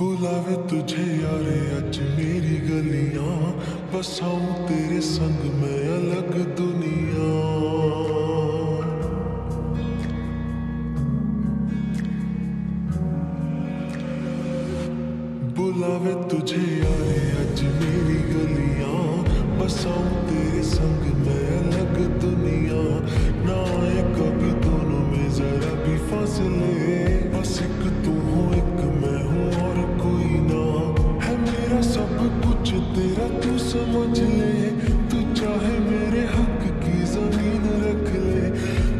बुलावे तुझे यारे अज मेरी गलियां, बसाऊं तेरे संग मैं अलग दुनिया। बुलावे तुझे यारे अज मेरी गलियां, बसाऊं तेरे संग मैं अलग दुनिया। ना आए कभी दोनों में जरा भी फासले, बस एक तू हो एक मैं हूँ और कोई ना। है मेरा सब कुछ तेरा तू समझ ले, तू चाहे मेरे हक की जमीन रख ले।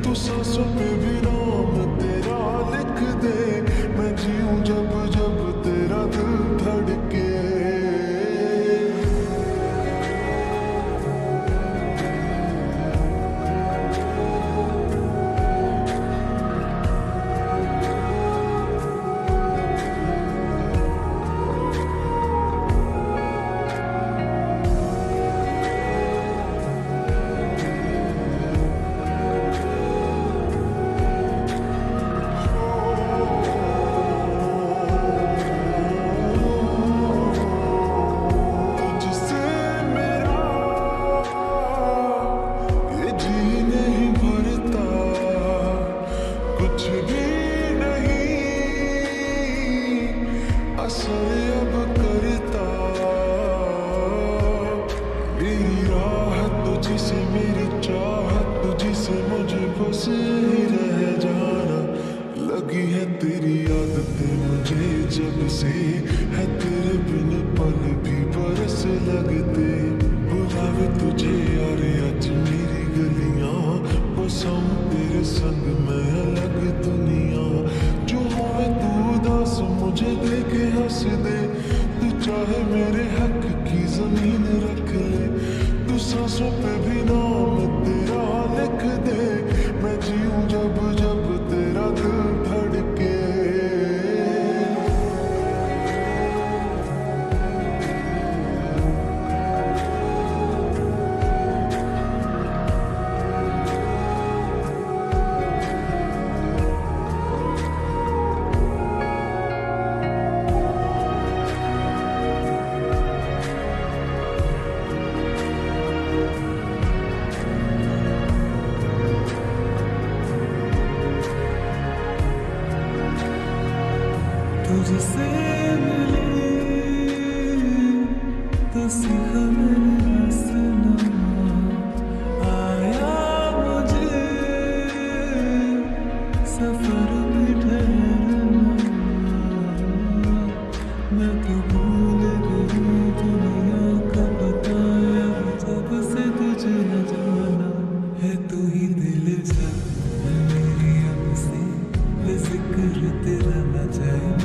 तू सांसों पे भी नाम तेरा लिख दे, मैं जीऊं जब जब तेरा दिल धड़के। कुछ भी नहीं असर अब करता, मेरी राह तुझी से मेरी चाहत तुझी से, मुझे बस ही रह जाना। लगी है तेरी आदतें मुझे जब से, है तेरे बिन पल भी बरस लगते। बुलावे तुझे यारे अज मेरी गलियां, बसाऊं तेरे संग मैं अलग दुनिया। जो होवे तू उदास मुझे देखे हंस दे, तू चाहे मेरे हक की जमीन रख ले। तू सांसों पे भी नाम तेरा लिख दे, मैं जीऊं जब जब तेरा दिल धड़के। तुझसे मिले तो सीखा मैंने हंसना, आया मुझे सफर में ठहरना। मैं तो भूल गई दुनिया का बताया, जब से तुझे न जाना। है तू ही दिल जा मेरी अब से, जिक्र तेरा न जाए।